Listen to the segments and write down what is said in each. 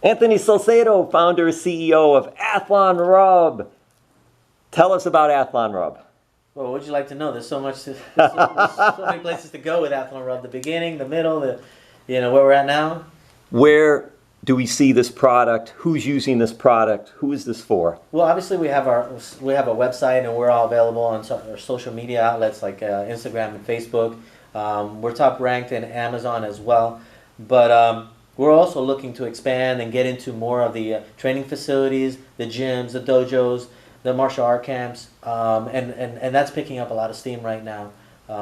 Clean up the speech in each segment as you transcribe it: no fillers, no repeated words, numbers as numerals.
Anthony Salcedo, founder and CEO of Athlon Rub. Tell us about Athlon Rub. Well, what would you like to know? There's so much. There's so many places to go with Athlon Rub. The beginning, the middle, where we're at now. Where do we see this product? Who's using this product? Who is this for? Well, obviously we have a website, and we're all available on our social media outlets like Instagram and Facebook. We're top ranked in Amazon as well, but we're also looking to expand and get into more of the training facilities, the gyms, the dojos, the martial art camps, and that's picking up a lot of steam right now. A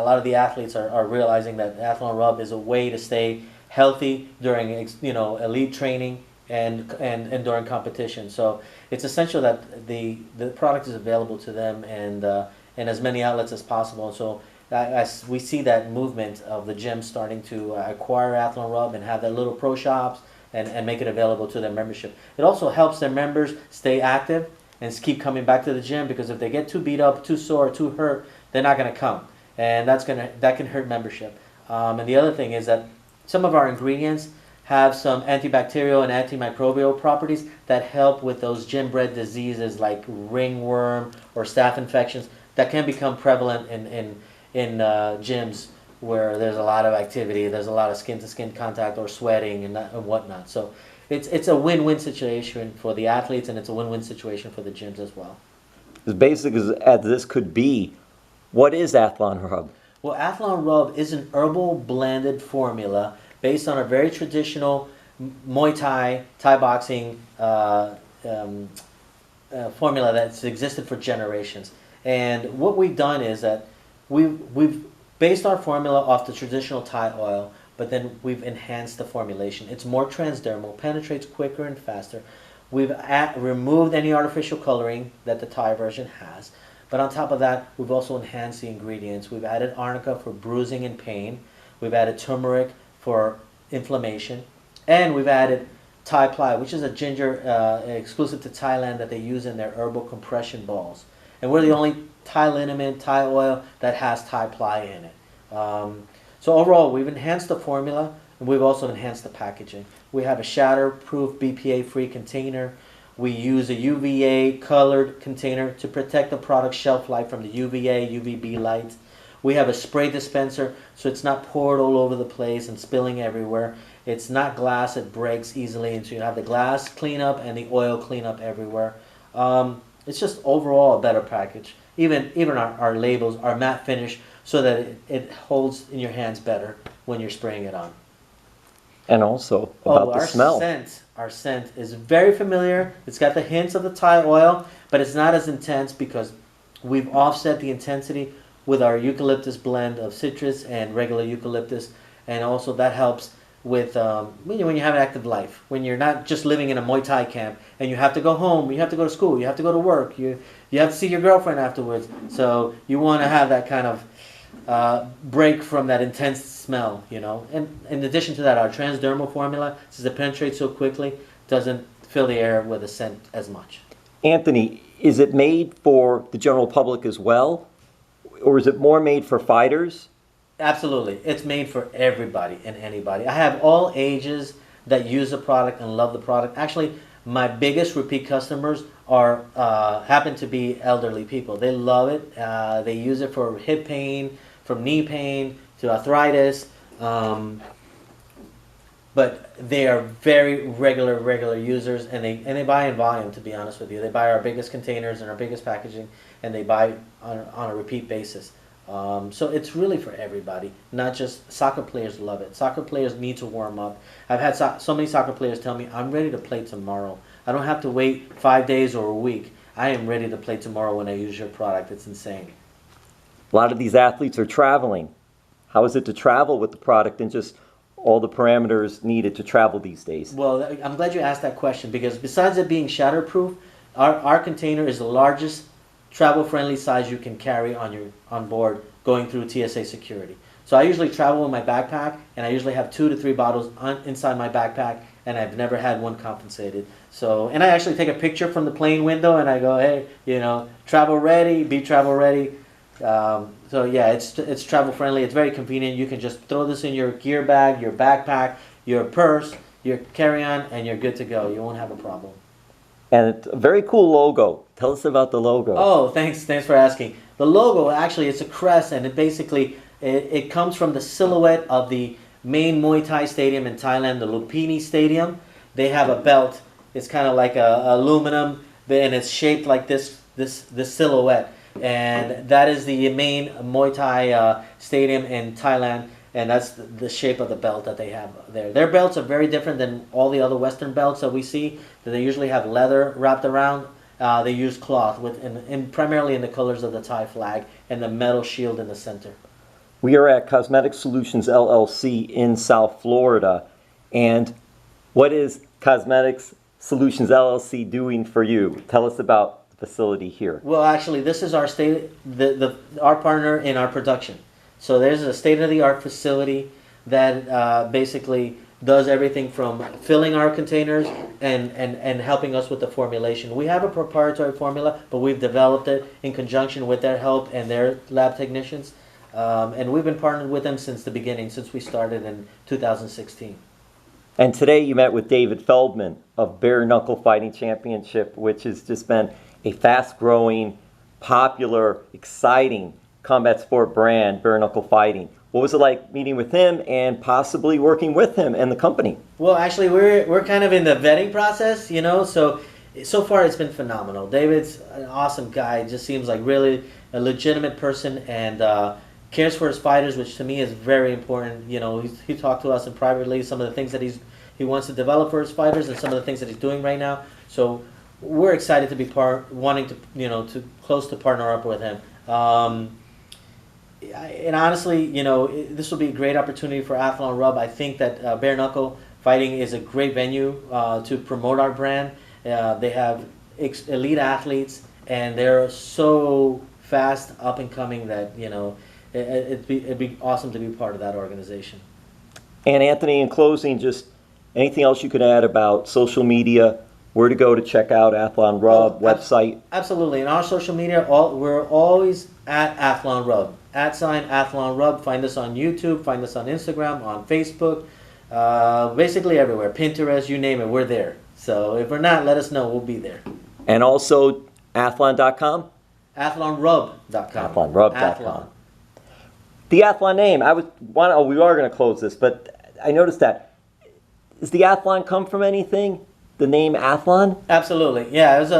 lot of the athletes are realizing that Athlon Rub is a way to stay healthy during elite training and during competition. So it's essential that the product is available to them and as many outlets as possible. So as we see that movement of the gym starting to acquire Athlon Rub and have their little pro shops and make it available to their membership. It also helps their members stay active and keep coming back to the gym, because if they get too beat up, too sore, too hurt, they're not going to come, and that can hurt membership. And the other thing is that some of our ingredients have some antibacterial and anti-microbial properties that help with those gym-bred diseases like ringworm or staph infections that can become prevalent in gyms where there's a lot of activity, there's a lot of skin-to-skin contact or sweating and whatnot. So it's a win-win situation for the athletes, and it's a win-win situation for the gyms as well. As basic as this could be, what is Athlon Rub? Well, Athlon Rub is an herbal blended formula based on a very traditional Muay Thai boxing formula that's existed for generations. And what we've done is that we've based our formula off the traditional Thai oil, but then we've enhanced the formulation. It's more transdermal, penetrates quicker and faster. We've removed any artificial coloring that the Thai version has. But on top of that, we've also enhanced the ingredients. We've added arnica for bruising and pain. We've added turmeric for inflammation. And we've added Thai ply, which is a ginger exclusive to Thailand that they use in their herbal compression balls. And we're the only Thai liniment, Thai oil that has Thai ply in it. So overall, we've enhanced the formula, and we've also enhanced the packaging. We have a shatter-proof, BPA-free container. We use a UVA colored container to protect the product's shelf life from the UVA, UVB lights. We have a spray dispenser, so it's not poured all over the place and spilling everywhere. It's not glass, it breaks easily, and so you have the glass cleanup and the oil cleanup everywhere. It's just overall a better package. Even our labels are matte finish, so that it holds in your hands better when you're spraying it on. And also about the smell. Our scent is very familiar. It's got the hints of the Thai oil, but it's not as intense because we've offset the intensity with our eucalyptus blend of citrus and regular eucalyptus, and also that helps with when you have an active life, when you're not just living in a Muay Thai camp and you have to go home, you have to go to school, you have to go to work, you have to see your girlfriend afterwards. So you want to have that kind of break from that intense smell, And in addition to that, our transdermal formula, since it penetrates so quickly, doesn't fill the air with a scent as much. Anthony, is it made for the general public as well? Or is it more made for fighters? Absolutely. It's made for everybody and anybody. I have all ages that use the product and love the product. Actually, my biggest repeat customers are happen to be elderly people. They love it. They use it for hip pain, from knee pain to arthritis. But they are very regular users, and they buy in volume, to be honest with you. They buy our biggest containers and our biggest packaging, and they buy on a repeat basis. So it's really for everybody, not just soccer players love it. Soccer players need to warm up. I've had so many soccer players tell me, I'm ready to play tomorrow. I don't have to wait 5 days or a week. I am ready to play tomorrow when I use your product. It's insane. A lot of these athletes are traveling. How is it to travel with the product and just all the parameters needed to travel these days? Well, I'm glad you asked that question, because besides it being shatterproof, our container is the largest travel-friendly size you can carry on board going through TSA security. So I usually travel with my backpack, and I usually have 2 to 3 bottles inside my backpack, and I've never had one compensated. So, and I actually take a picture from the plane window, and I go, hey, travel ready, be travel ready. So yeah, it's travel friendly. It's very convenient. You can just throw this in your gear bag, your backpack, your purse, your carry-on, and you're good to go. You won't have a problem. And it's a very cool logo. Tell us about the logo. Oh, thanks for asking. The logo, actually, it's a crest, and it comes from the silhouette of the main Muay Thai stadium in Thailand, the Lumpini Stadium. They have a belt. It's kind of like aluminum, and it's shaped like this silhouette. And that is the main Muay Thai stadium in Thailand, and that's the shape of the belt that they have there. Their belts are very different than all the other Western belts that we see. They usually have leather wrapped around. They use cloth, primarily in the colors of the Thai flag, and the metal shield in the center. We are at Cosmetic Solutions LLC in South Florida. And what is Cosmetic Solutions LLC doing for you? Tell us about facility here. Well, actually, this is our our partner in our production. So there's a state-of-the-art facility that basically does everything from filling our containers and helping us with the formulation. We have a proprietary formula, but we've developed it in conjunction with their help and their lab technicians. And we've been partnered with them since the beginning, since we started in 2016. And today you met with David Feldman of Bare Knuckle Fighting Championship, which has just been a fast-growing, popular, exciting combat sport brand, Bare Knuckle Fighting. What was it like meeting with him and possibly working with him and the company? Well, actually, we're kind of in the vetting process, so far it's been phenomenal. David's an awesome guy. Just seems like really a legitimate person and cares for his fighters, which to me is very important. He talked to us in privately some of the things that he wants to develop for his fighters and some of the things that he's doing right now. So we're excited to be wanting to close to partner up with him. And honestly, this will be a great opportunity for Athlon Rub. I think that Bare Knuckle Fighting is a great venue to promote our brand. They have elite athletes, and they're so fast, up and coming that it'd be awesome to be part of that organization. And Anthony, in closing, just anything else you could add about social media, where to go to check out Athlon Rub, website? Absolutely. In our social media, we're always at Athlon Rub. @Athlon Rub. Find us on YouTube, find us on Instagram, on Facebook, basically everywhere. Pinterest, you name it, we're there. So if we're not, let us know. We'll be there. And also Athlon.com? AthlonRub.com. AthlonRub.com. Athlon. The Athlon name, we are going to close this, but I noticed that. Does the Athlon come from anything? The name Athlon? Absolutely. Yeah, it was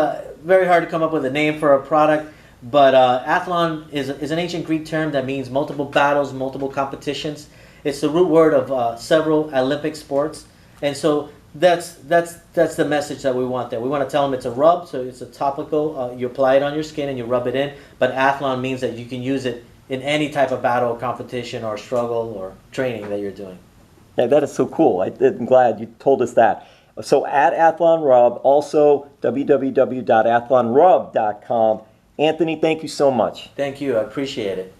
very hard to come up with a name for a product, but Athlon is an ancient Greek term that means multiple battles, multiple competitions. It's the root word of several Olympic sports, and so that's the message that we want there. We want to tell them it's a rub, so it's a topical. You apply it on your skin and you rub it in, but Athlon means that you can use it in any type of battle, competition, or struggle, or training that you're doing. Yeah, that is so cool. I'm glad you told us that. So at Athlon Rub, also www.athlonrub.com. Anthony, thank you so much. Thank you. I appreciate it.